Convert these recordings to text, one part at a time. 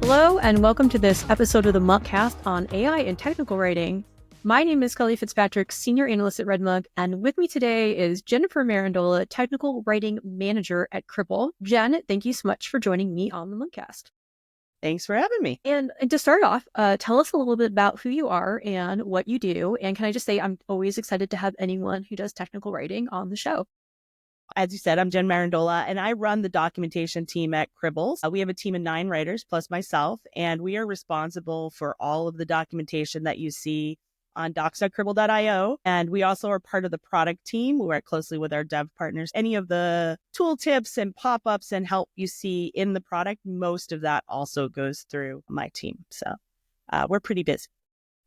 Hello, and welcome to this episode of the Monkcast on AI and technical writing. My name is Kelly Fitzpatrick, Senior Analyst at RedMonk, and with me today is Jennifer Marandola, Technical Writing Manager at Cribl. Jen, thank you so much for joining me on the Monkcast. Thanks for having me. And to start off, tell us a little bit about who you are and what you do. And can I just say, I'm always excited to have anyone who does technical writing on the show. As you said, I'm Jen Marandola, and I run the documentation team at Cribl. We have a team of 9 writers plus myself, and we are responsible for all of the documentation that you see on docs.cribl.io. And we also are part of the product team. We work closely with our dev partners. Any of the tool tips and pop-ups and help you see in the product, most of that also goes through my team. So we're pretty busy.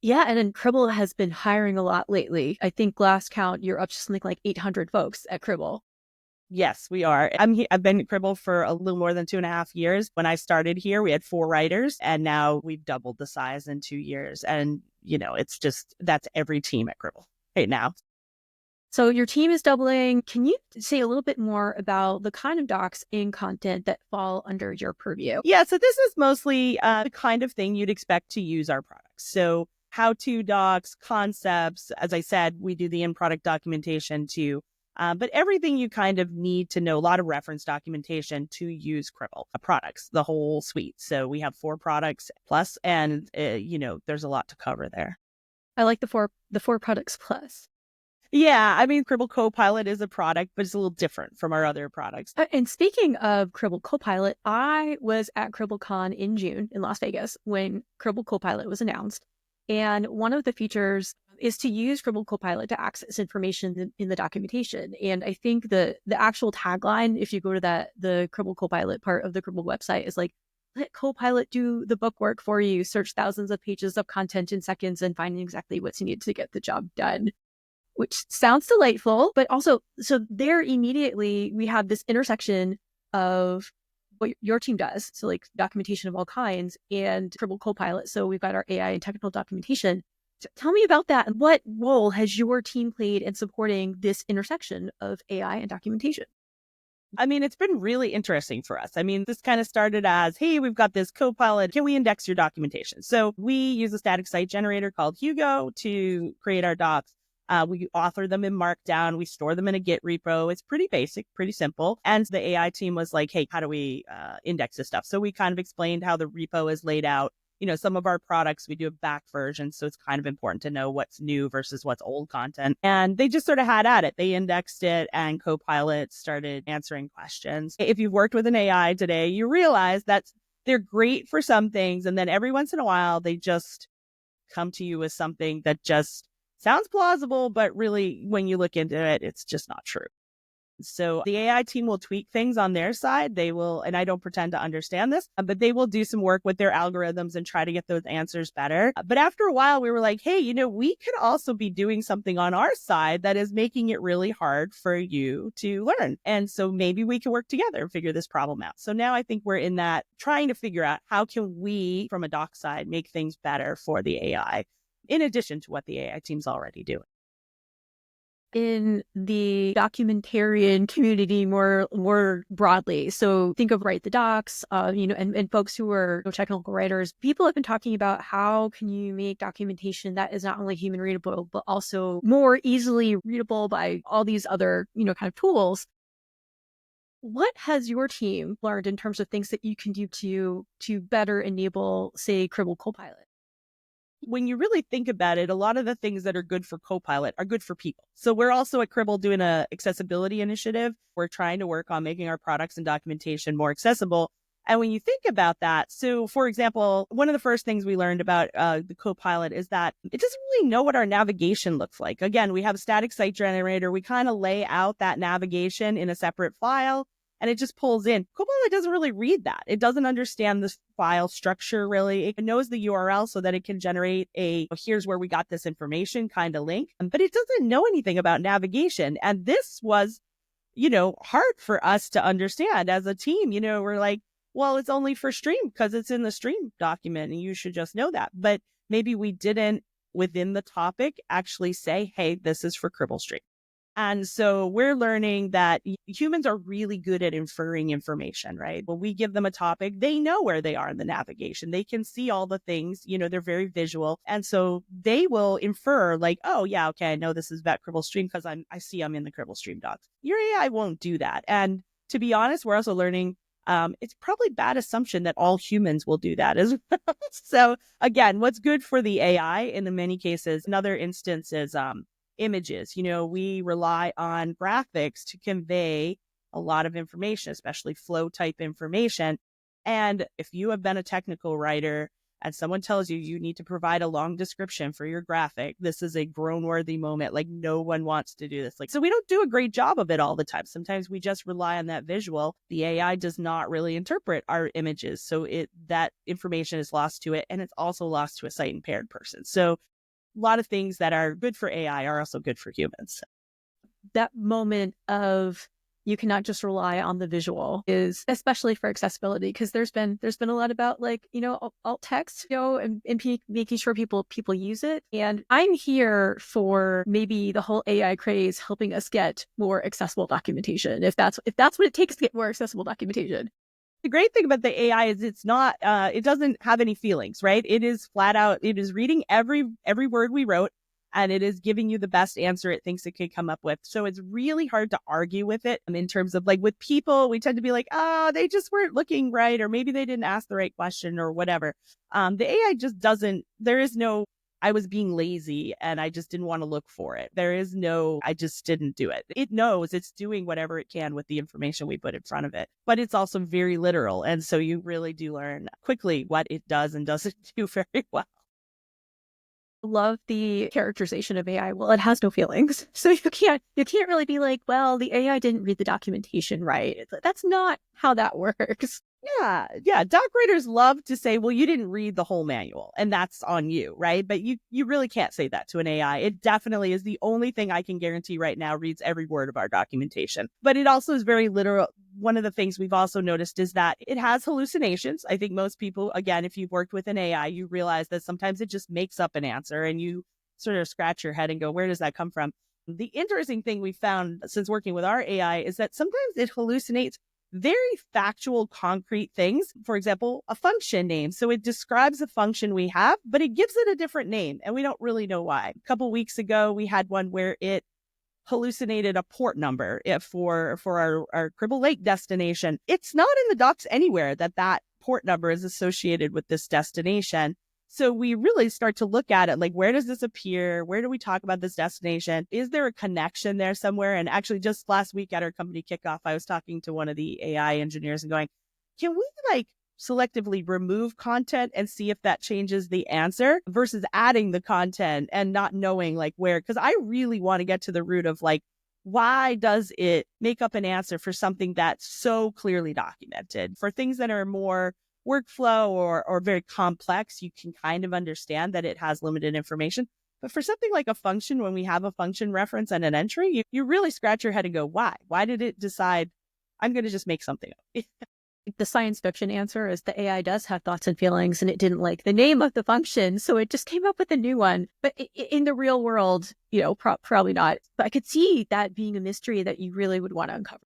Yeah, and then Cribl has been hiring a lot lately. I think last count, you're up to something like 800 folks at Cribl. Yes, we are. I've been at Cribl for a little more than 2.5 years. When I started here, we had 4 writers, and now we've doubled the size in 2 years. And, it's just, that's every team at Cribl right now. So your team is doubling. Can you say a little bit more about the kind of docs and content that fall under your purview? Yeah, so this is mostly the kind of thing you'd expect to use our products. So how-to docs, concepts. As I said, we do the in-product documentation too. But everything you kind of need to know, a lot of reference documentation to use Cribl products, the whole suite. So we have 4 products plus, and there's a lot to cover there. I like the four products plus. Yeah, Cribl Copilot is a product, but it's a little different from our other products. And speaking of Cribl Copilot, I was at CriblCon in June in Las Vegas when Cribl Copilot was announced. And one of the features is to use Cribl Copilot to access information in the documentation. And I think the actual tagline, if you go to the Cribl Copilot part of the Cribl website, is like, let Copilot do the book work for you, search thousands of pages of content in seconds and find exactly what's needed to get the job done, which sounds delightful. But also, so there immediately we have this intersection of what your team does. So like documentation of all kinds and Cribl Copilot. So we've got our AI and technical documentation. So tell me about that. And what role has your team played in supporting this intersection of AI and documentation? It's been really interesting for us. This kind of started as, hey, we've got this Copilot. Can we index your documentation? So we use a static site generator called Hugo to create our docs. We author them in Markdown. We store them in a Git repo. It's pretty basic, pretty simple. And the AI team was like, hey, how do we index this stuff? So we kind of explained how the repo is laid out. Some of our products, we do a back version. So it's kind of important to know what's new versus what's old content. And they just sort of had at it. They indexed it and Copilot started answering questions. If you've worked with an AI today, you realize that they're great for some things. And then every once in a while, they just come to you with something that just sounds plausible, but really, when you look into it, it's just not true. So the AI team will tweak things on their side. They will, and I don't pretend to understand this, but they will do some work with their algorithms and try to get those answers better. But after a while, we were like, hey, we could also be doing something on our side that is making it really hard for you to learn. And so maybe we can work together and figure this problem out. So now I think we're in that trying to figure out how can we, from a doc side, make things better for the AI, in addition to what the AI team's already doing. In the documentarian community more broadly. So think of Write the Docs, and folks who are technical writers. People have been talking about how can you make documentation that is not only human readable, but also more easily readable by all these other, kind of tools. What has your team learned in terms of things that you can do to better enable, say, Cribl Copilot? When you really think about it, a lot of the things that are good for Copilot are good for people. So we're also at Cribl doing an accessibility initiative. We're trying to work on making our products and documentation more accessible. And when you think about that, so for example, one of the first things we learned about the Copilot is that it doesn't really know what our navigation looks like. Again, we have a static site generator. We kind of lay out that navigation in a separate file. And it just pulls in. Copilot doesn't really read that. It doesn't understand the file structure, really. It knows the URL so that it can generate here's where we got this information kind of link. But it doesn't know anything about navigation. And this was, hard for us to understand as a team. We're like, well, it's only for stream because it's in the stream document and you should just know that. But maybe we didn't, within the topic, actually say, hey, this is for Cribl stream. And so we're learning that humans are really good at inferring information, right? When we give them a topic, they know where they are in the navigation. They can see all the things, they're very visual. And so they will infer like, oh yeah, okay, I know this is about Cribl Stream because I see I'm in the Cribl Stream docs. Your AI won't do that. And to be honest, we're also learning it's probably bad assumption that all humans will do that as well. So again, what's good for the AI in many cases, another instance is images. We rely on graphics to convey a lot of information, especially flow type information. And if you have been a technical writer and someone tells you you need to provide a long description for your graphic, this is a groan-worthy moment. Like no one wants to do this. So we don't do a great job of it all the time. Sometimes we just rely on that visual. The AI does not really interpret our images. So that information is lost to it. And it's also lost to a sight impaired person. So a lot of things that are good for AI are also good for humans. That moment of you cannot just rely on the visual is especially for accessibility, because there's been a lot about alt text, and making sure people use it. And I'm here for maybe the whole AI craze helping us get more accessible documentation, if that's what it takes to get more accessible documentation. The great thing about the AI is it's not, it doesn't have any feelings, right? It is flat out, it is reading every word we wrote, and it is giving you the best answer it thinks it could come up with. So it's really hard to argue with it in terms of with people, we tend to be like, they just weren't looking right, or maybe they didn't ask the right question or whatever. The AI just doesn't, there is no, I was being lazy and I just didn't want to look for it. There is no, I just didn't do it. It knows it's doing whatever it can with the information we put in front of it, but it's also very literal. And so you really do learn quickly what it does and doesn't do very well. Love the characterization of AI. Well, it has no feelings. So you can't really be like, well, the AI didn't read the documentation right. That's not how that works. Yeah. Doc writers love to say, well, you didn't read the whole manual and that's on you, right? But you really can't say that to an AI. It definitely is the only thing I can guarantee right now reads every word of our documentation. But it also is very literal. One of the things we've also noticed is that it has hallucinations. I think most people, again, if you've worked with an AI, you realize that sometimes it just makes up an answer and you sort of scratch your head and go, where does that come from? The interesting thing we found since working with our AI is that sometimes it hallucinates very factual, concrete things. For example, a function name. So it describes a function we have, but it gives it a different name, and we don't really know why. A couple weeks ago, we had one where it hallucinated a port number for our Cribl Lake destination. It's not in the docs anywhere that port number is associated with this destination. So we really start to look at it like, where does this appear? Where do we talk about this destination? Is there a connection there somewhere? And actually, just last week at our company kickoff, I was talking to one of the AI engineers and going, can we selectively remove content and see if that changes the answer versus adding the content and not knowing where? Because I really want to get to the root of why does it make up an answer for something that's so clearly documented? For things that are more workflow or very complex, you can kind of understand that it has limited information. But for something like a function, when we have a function reference and an entry, you really scratch your head and go, why? Why did it decide I'm going to just make something up? The science fiction answer is the AI does have thoughts and feelings, and it didn't like the name of the function, so it just came up with a new one. But in the real world, probably not. But I could see that being a mystery that you really would want to uncover.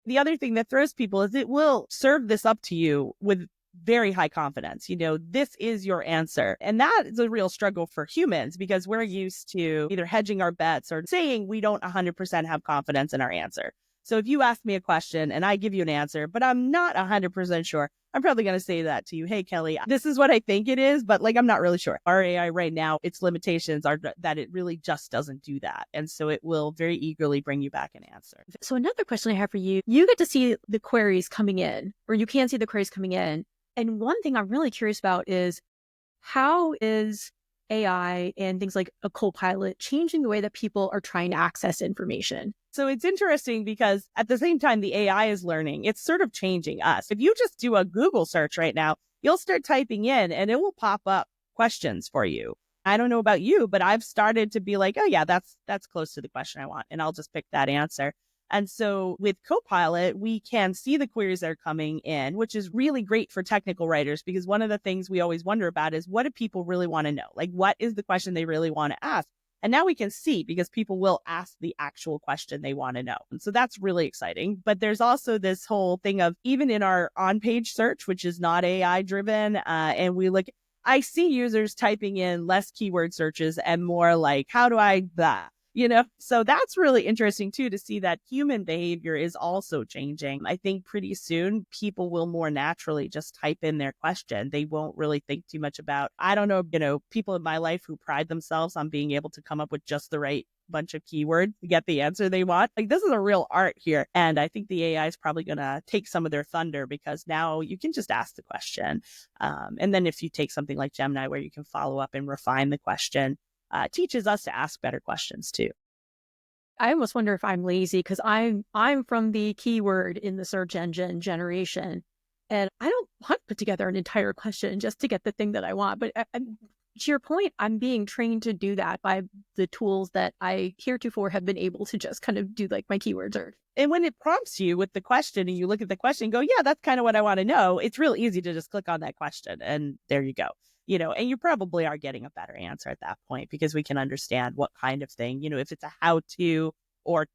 The other thing that throws people is it will serve this up to you with very high confidence. This is your answer. And that is a real struggle for humans because we're used to either hedging our bets or saying we don't 100% have confidence in our answer. So if you ask me a question and I give you an answer, but I'm not 100% sure, I'm probably going to say that to you. Hey, Kelly, this is what I think it is, but I'm not really sure. Our AI right now, its limitations are that it really just doesn't do that. And so it will very eagerly bring you back an answer. So another question I have for you, you get to see the queries coming in, or you can see the queries coming in. And one thing I'm really curious about is how is AI and things like a copilot changing the way that people are trying to access information? So it's interesting because at the same time the AI is learning, it's sort of changing us. If you just do a Google search right now, you'll start typing in and it will pop up questions for you. I don't know about you, but I've started to be like, oh yeah, that's close to the question I want. And I'll just pick that answer. And so with Copilot, we can see the queries that are coming in, which is really great for technical writers, because one of the things we always wonder about is what do people really want to know? What is the question they really want to ask? And now we can see because people will ask the actual question they want to know. And so that's really exciting. But there's also this whole thing of even in our on-page search, which is not AI driven, and we look, I see users typing in less keyword searches and more like, how do I that? So that's really interesting too, to see that human behavior is also changing. I think pretty soon people will more naturally just type in their question. They won't really think too much about, I don't know, people in my life who pride themselves on being able to come up with just the right bunch of keywords to get the answer they want. Like, this is a real art here. And I think the AI is probably going to take some of their thunder because now you can just ask the question. And then if you take something like Gemini where you can follow up and refine the question, teaches us to ask better questions too. I almost wonder if I'm lazy because I'm from the keyword in the search engine generation, and I don't want to put together an entire question just to get the thing that I want. But to your point, I'm being trained to do that by the tools that I heretofore have been able to just kind of do like my keyword search. And when it prompts you with the question and you look at the question and go, yeah, that's kind of what I want to know, it's real easy to just click on that question and there you go. And you probably are getting a better answer at that point because we can understand what kind of thing, if it's a how to or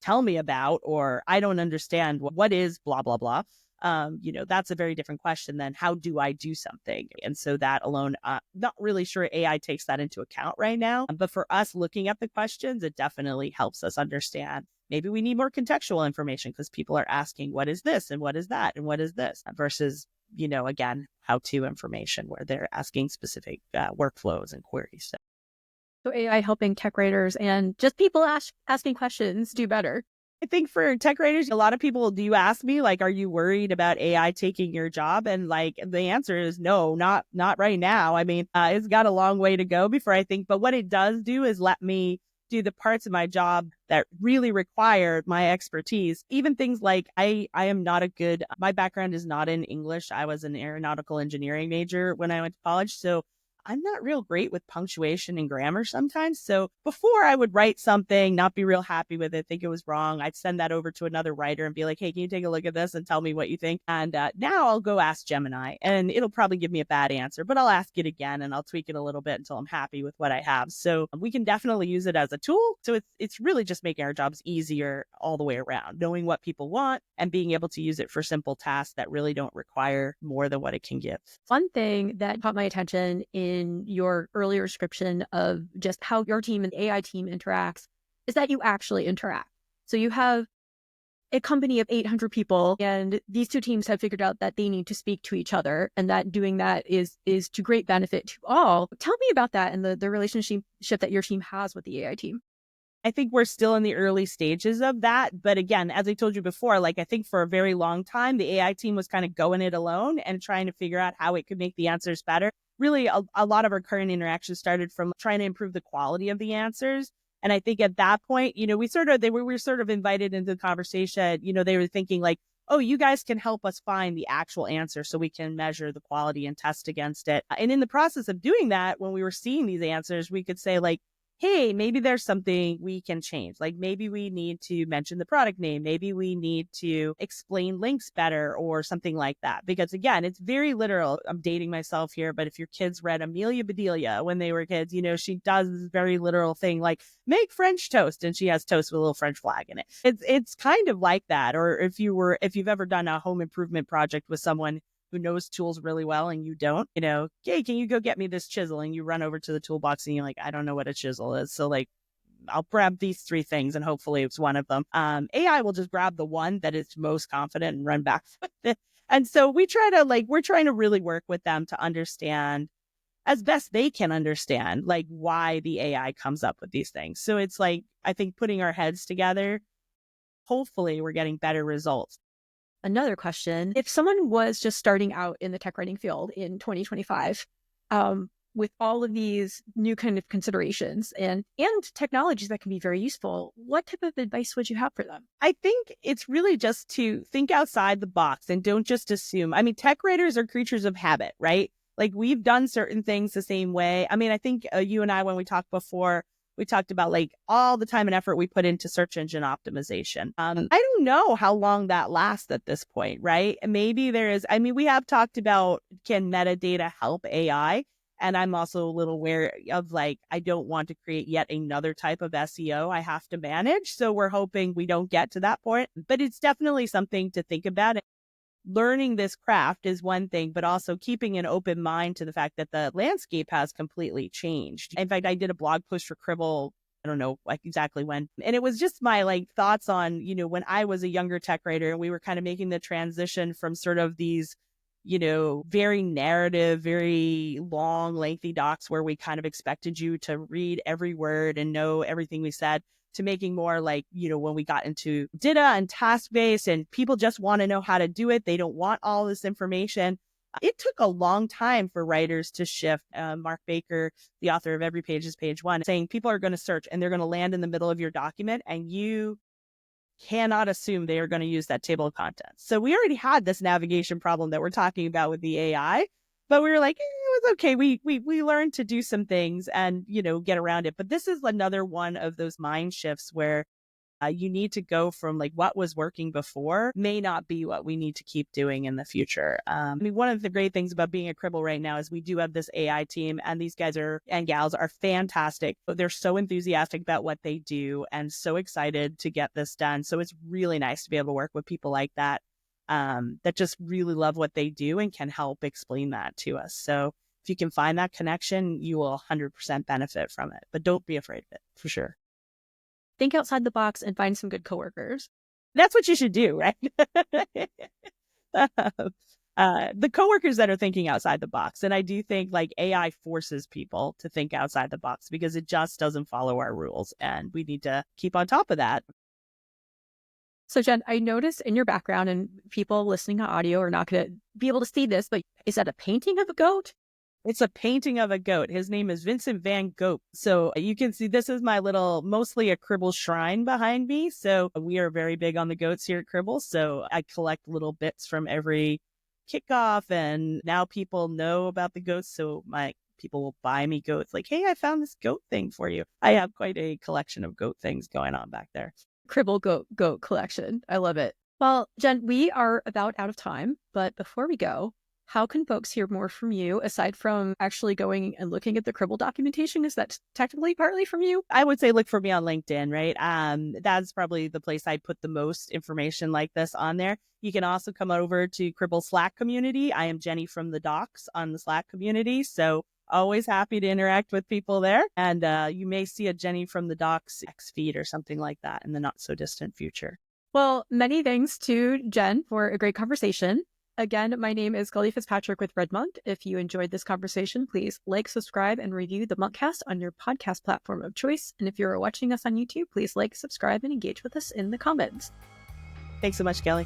tell me about, or I don't understand what is blah, blah, blah. That's a very different question than how do I do something? And so that alone, not really sure AI takes that into account right now. But for us looking at the questions, it definitely helps us understand. Maybe we need more contextual information because people are asking, what is this? And what is that? And what is this? Versus, again, how-to information where they're asking specific workflows and queries. So AI helping tech writers and just people asking questions do better. I think for tech writers, a lot of people do ask me, like, are you worried about AI taking your job? And like, the answer is no, not right now. I mean, it's got a long way to go before I think, but what it does do is let me do the parts of my job that really require my expertise. Even things like I am not my background is not in English. I was an aeronautical engineering major when I went to college. So I'm not real great with punctuation and grammar sometimes. So before I would write something, not be real happy with it, think it was wrong, I'd send that over to another writer and be like, hey, can you take a look at this and tell me what you think? And now I'll go ask Gemini and it'll probably give me a bad answer, but I'll ask it again and I'll tweak it a little bit until I'm happy with what I have. So we can definitely use it as a tool. So it's really just making our jobs easier all the way around, knowing what people want and being able to use it for simple tasks that really don't require more than what it can give. One thing that caught my attention in your earlier description of just how your team and the AI team interacts is that you actually interact. So you have a company of 800 people and these two teams have figured out that they need to speak to each other and that doing that is to great benefit to all. Tell me about that and the relationship that your team has with the AI team. I think we're still in the early stages of that. But again, as I told you before, like I think for a very long time, the AI team was kind of going it alone and trying to figure out how it could make the answers better. Really, a lot of our current interactions started from trying to improve the quality of the answers. And I think at that point, we were sort of invited into the conversation. They were thinking like, oh, you guys can help us find the actual answer so we can measure the quality and test against it. And in the process of doing that, when we were seeing these answers, we could say like, hey, maybe there's something we can change. Like maybe we need to mention the product name. Maybe we need to explain links better or something like that. Because again, it's very literal. I'm dating myself here, but if your kids read Amelia Bedelia when they were kids, she does this very literal thing like make French toast and she has toast with a little French flag in it. It's kind of like that. Or if you've ever done a home improvement project with someone who knows tools really well and you don't, hey, can you go get me this chisel? And you run over to the toolbox and you're like, I don't know what a chisel is. So like, I'll grab these three things and hopefully it's one of them. AI will just grab the one that it's most confident and run back with it. And so we're trying to really work with them to understand as best they can understand, like why the AI comes up with these things. So it's like, I think putting our heads together, hopefully we're getting better results. Another question, if someone was just starting out in the tech writing field in 2025, with all of these new kind of considerations and technologies that can be very useful, what type of advice would you have for them? I think it's really just to think outside the box and don't just assume. I mean, tech writers are creatures of habit, right? Like we've done certain things the same way. I mean, I think you and I, when we talked before, we talked about like all the time and effort we put into search engine optimization. I don't know how long that lasts at this point, right? Maybe we have talked about, can metadata help AI? And I'm also a little aware of like, I don't want to create yet another type of SEO I have to manage. So we're hoping we don't get to that point, but it's definitely something to think about. Learning this craft is one thing, but also keeping an open mind to the fact that the landscape has completely changed. In fact, I did a blog post for Cribl, I don't know like exactly when, and it was just my like thoughts on, you know, when I was a younger tech writer and we were kind of making the transition from sort of these, you know, very narrative, very long, lengthy docs where we kind of expected you to read every word and know everything we said, to making more like, you know, when we got into data and task-based and people just want to know how to do it. They don't want all this information. It took a long time for writers to shift. Mark Baker, the author of Every Page is Page One, saying people are going to search and they're going to land in the middle of your document and you cannot assume they are going to use that table of contents. So we already had this navigation problem that we're talking about with the AI, but we were like, it was okay. We learned to do some things and, you know, get around it. But this is another one of those mind shifts where you need to go from like what was working before may not be what we need to keep doing in the future. I mean, one of the great things about being at Cribl right now is we do have this AI team and these guys and gals are fantastic. They're so enthusiastic about what they do and so excited to get this done. So it's really nice to be able to work with people like that, that just really love what they do and can help explain that to us. So if you can find that connection, you will 100% benefit from it, but don't be afraid of it for sure. Think outside the box and find some good coworkers. That's what you should do, right? The coworkers that are thinking outside the box. And I do think like AI forces people to think outside the box because it just doesn't follow our rules. And we need to keep on top of that. So Jen, I noticed in your background, and people listening to audio are not going to be able to see this, but is that a painting of a goat? It's a painting of a goat. His name is Vincent van Gogh. So you can see this is my little, mostly a Cribl shrine behind me. So we are very big on the goats here at Cribl. So I collect little bits from every kickoff and now people know about the goats. So my people will buy me goats like, hey, I found this goat thing for you. I have quite a collection of goat things going on back there. Cribl goat collection. I love it. Well, Jen, we are about out of time, but before we go, how can folks hear more from you aside from actually going and looking at the Cribl documentation? Is that technically partly from you? I would say look for me on LinkedIn, right? That's probably the place I put the most information like this on there. You can also come over to Cribl Slack community. I am Jenny from the Docs on the Slack community. So always happy to interact with people there. And you may see a Jenny from the Docs X feed or something like that in the not so distant future. Well, many thanks to Jen for a great conversation. Again, my name is Scully Fitzpatrick with RedMonk. If you enjoyed this conversation, please like, subscribe, and review the Monkcast on your podcast platform of choice. And if you're watching us on YouTube, please like, subscribe, and engage with us in the comments. Thanks so much, Kelly.